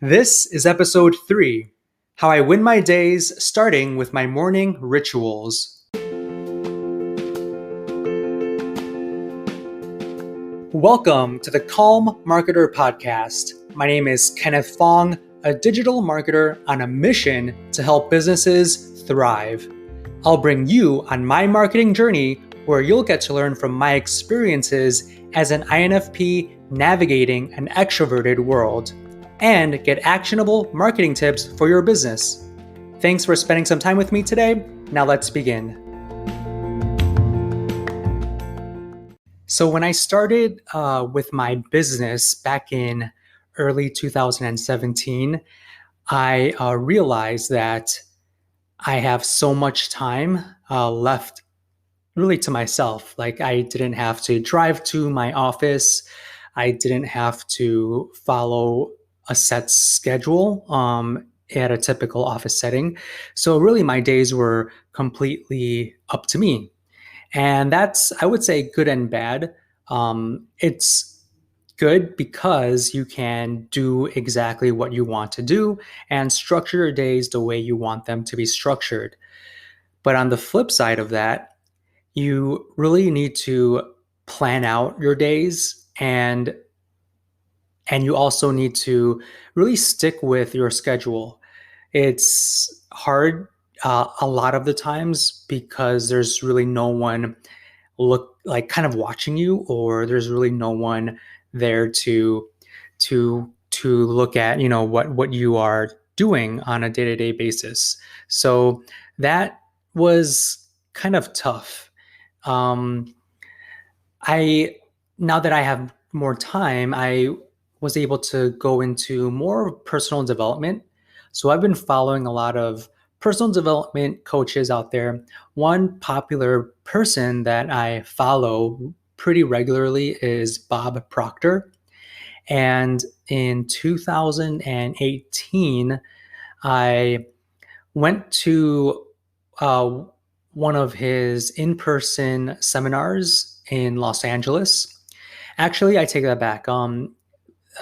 This is episode 3, How I Win My Days, starting with my morning rituals. Welcome to the Calm Marketer Podcast. My name is Kenneth Fong, a digital marketer on a mission to help businesses thrive. I'll bring you on my marketing journey where you'll get to learn from my experiences as an INFP navigating an extroverted world and get actionable marketing tips for your business. Thanks for spending some time with me today. Now let's begin. So when I started with my business back in early 2017, I realized that I have so much time left really to myself. Like I didn't have to drive to my office. I didn't have to follow a set schedule at a typical office setting. So really my days were completely up to me. And that's, I would say, good and bad. It's good because you can do exactly what you want to do and structure your days the way you want them to be structured. But on the flip side of that, you really need to plan out your days and you also need to really stick with your schedule. It's hard a lot of the times because there's really no one kind of watching you, or there's really no one there to look at what you are doing on a day-to-day basis. So that was kind of tough. I Now that I have more time, I was able to go into more personal development. So I've been following a lot of personal development coaches out there. One popular person that I follow pretty regularly is Bob Proctor. And in 2018, I went to one of his in-person seminars in Los Angeles. Actually, I take that back.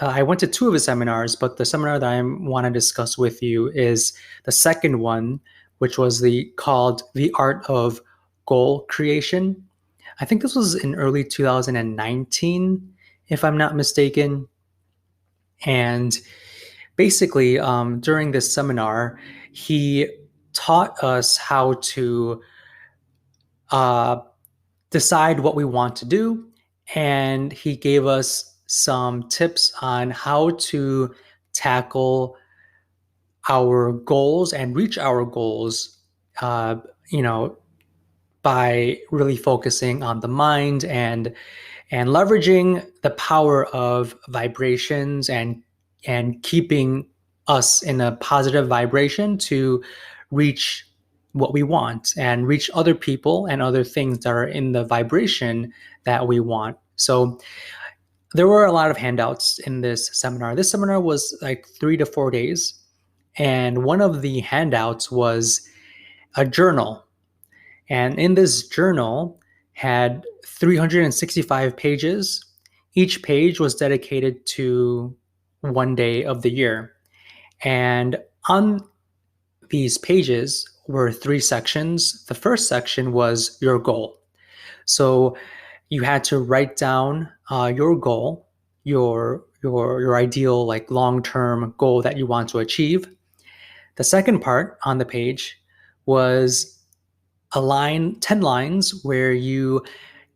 I went to 2 of his seminars, but the seminar that I want to discuss with you is the second one, which was called The Art of Goal Creation. I think this was in early 2019, if I'm not mistaken. And basically, during this seminar, he taught us how to decide what we want to do, and he gave us some tips on how to tackle our goals and reach our goals, uh, you know, by really focusing on the mind and leveraging the power of vibrations and keeping us in a positive vibration to reach what we want and reach other people and other things that are in the vibration that we want. So there were a lot of handouts in this seminar. This seminar was like 3 to 4 days. And one of the handouts was a journal. And in this journal had 365 pages. Each page was dedicated to one day of the year. And on these pages were 3 sections. The first section was your goal. So you had to write down your goal, your ideal like long-term goal that you want to achieve. The second part on the page was 10 lines where you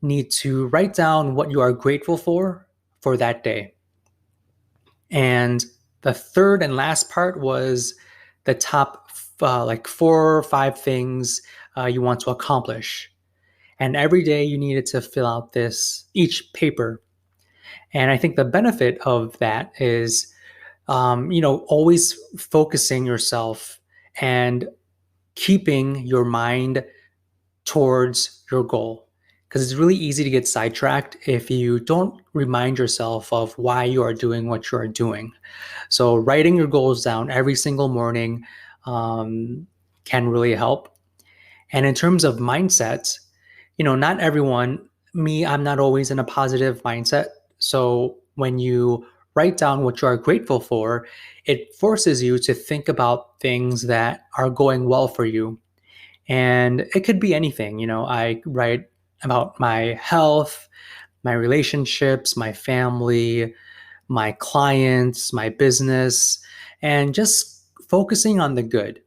need to write down what you are grateful for that day. And the third and last part was the top 4 or 5 things you want to accomplish. And every day you needed to fill out each paper. And I think the benefit of that is, always focusing yourself and keeping your mind towards your goal. Because it's really easy to get sidetracked if you don't remind yourself of why you are doing what you are doing. So writing your goals down every single morning can really help. And in terms of mindset, not everyone, I'm not always in a positive mindset. So when you write down what you are grateful for, it forces you to think about things that are going well for you. And it could be anything. I write about my health, my relationships, my family, my clients, my business, and just focusing on the good.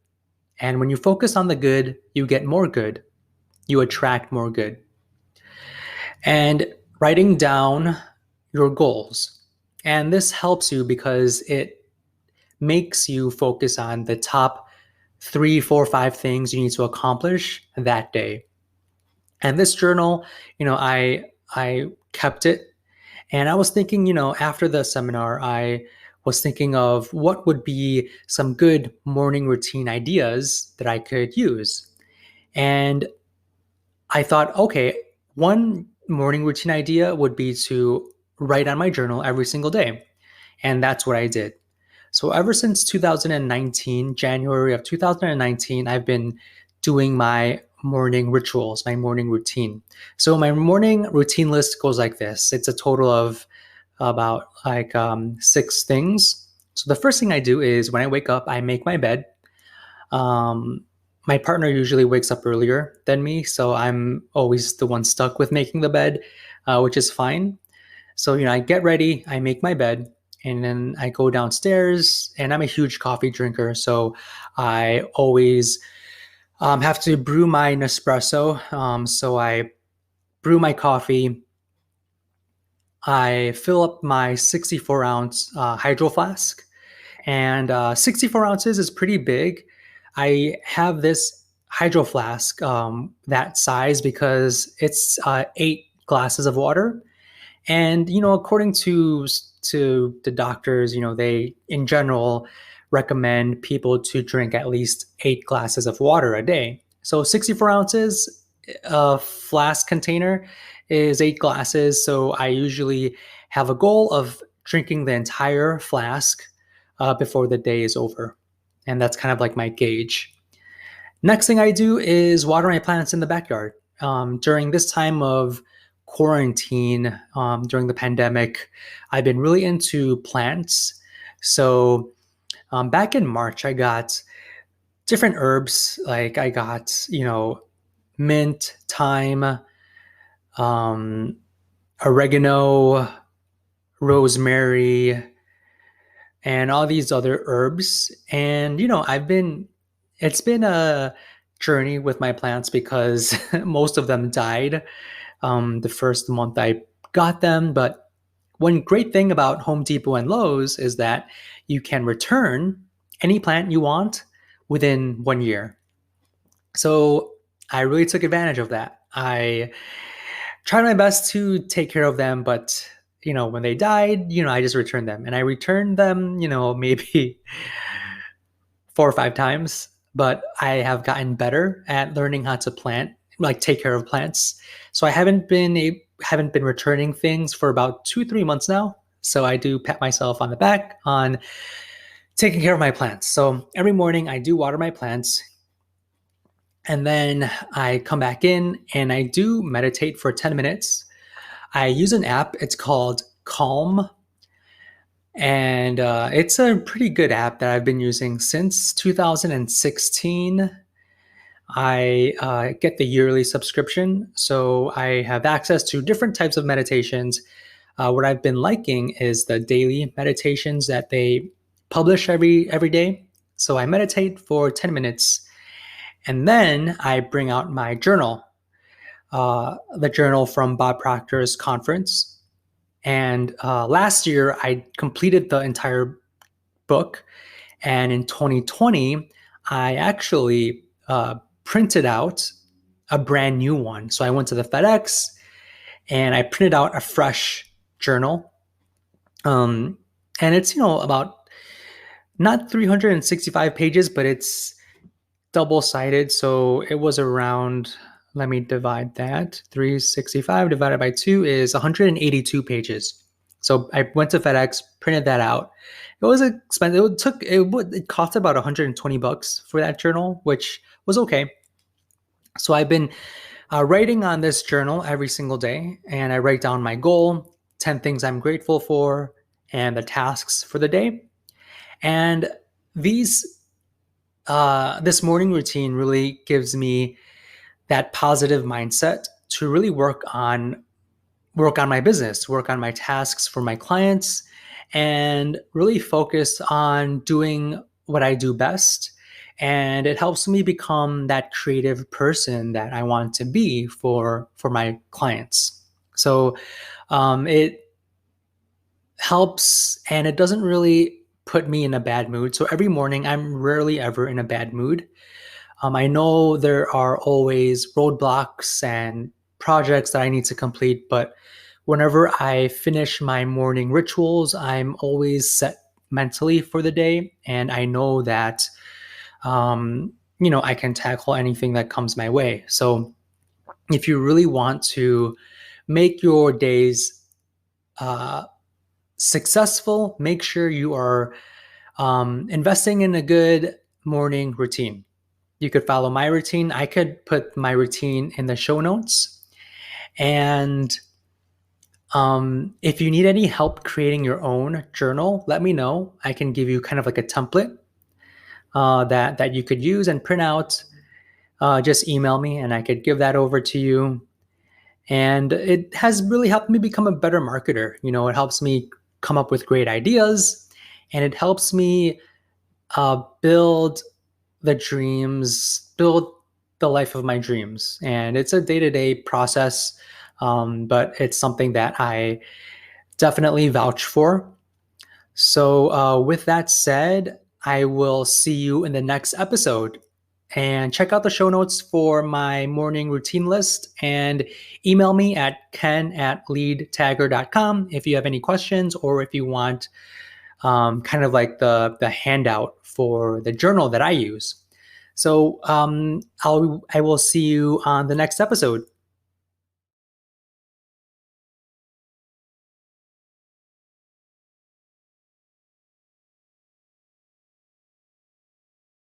And when you focus on the good, you get more good. You attract more good. And writing down your goals. And this helps you because it makes you focus on the top 3, 4, 5 things you need to accomplish that day. And this journal, I kept it, and I was thinking, after the seminar, I was thinking of what would be some good morning routine ideas that I could use. And I thought, okay, one morning routine idea would be to write on my journal every single day. And that's what I did. So ever since 2019, January of 2019, I've been doing my morning rituals, my morning routine. So my morning routine list goes like this. It's a total of about 6 things. So the first thing I do is when I wake up, I make my bed. Um, my partner usually wakes up earlier than me, so I'm always the one stuck with making the bed, which is fine. So, I get ready, I make my bed, and then I go downstairs. And I'm a huge coffee drinker, so I always have to brew my Nespresso. So I brew my coffee. I fill up my 64-ounce hydro flask, and 64 ounces is pretty big. I have this hydro flask that size because it's 8 glasses of water. And according to the doctors, they in general recommend people to drink at least 8 glasses of water a day. So 64 ounces, a flask container is 8 glasses. So I usually have a goal of drinking the entire flask before the day is over, and that's kind of like my gauge. Next thing I do is water my plants in the backyard. During this time of quarantine, during the pandemic, I've been really into plants. So back in March, I got different herbs. Like I got, mint, thyme, um, oregano, rosemary, and all these other herbs. And, it's been a journey with my plants because most of them died the first month I got them. But one great thing about Home Depot and Lowe's is that you can return any plant you want within 1 year. So I really took advantage of that. I tried my best to take care of them, but when they died, I just returned them. And I returned them, maybe 4 or 5 times, but I have gotten better at learning how to plant, like take care of plants. So I haven't been returning things for about 2, 3 months now. So I do pat myself on the back on taking care of my plants. So every morning I do water my plants, and then I come back in and I do meditate for 10 minutes. I use an app. It's called Calm. And it's a pretty good app that I've been using since 2016. I get the yearly subscription, so I have access to different types of meditations. What I've been liking is the daily meditations that they publish every day. So I meditate for 10 minutes, and then I bring out my journal, the journal from Bob Proctor's conference. And last year, I completed the entire book. And in 2020, I actually printed out a brand new one. So I went to the FedEx and I printed out a fresh journal. And it's, about not 365 pages, but it's double-sided. So it was around, let me divide that. 365 divided by 2 is 182 pages. So I went to FedEx, printed that out. It was expensive. It cost about $120 for that journal, which was okay. So I've been writing on this journal every single day, and I write down my goal, 10 things I'm grateful for, and the tasks for the day. And these this morning routine really gives me that positive mindset to really work on my business, work on my tasks for my clients, and really focus on doing what I do best. And it helps me become that creative person that I want to be for my clients. So it helps, and it doesn't really put me in a bad mood. So every morning, I'm rarely ever in a bad mood. I know there are always roadblocks and projects that I need to complete, but whenever I finish my morning rituals, I'm always set mentally for the day, and I know that I can tackle anything that comes my way. So if you really want to make your days uh, successful, make sure you are investing in a good morning routine. You could follow my routine. I could put my routine in the show notes. And if you need any help creating your own journal, let me know. I can give you kind of like a template that you could use and print out. Just email me, and I could give that over to you. And it has really helped me become a better marketer. It helps me come up with great ideas, and it helps me build build the life of my dreams. And it's a day to day process, but it's something that I definitely vouch for. So, with that said, I will see you in the next episode. And check out the show notes for my morning routine list, and email me at ken@leadtagger.com if you have any questions, or if you want kind of like the handout for the journal that I use. So I will see you on the next episode.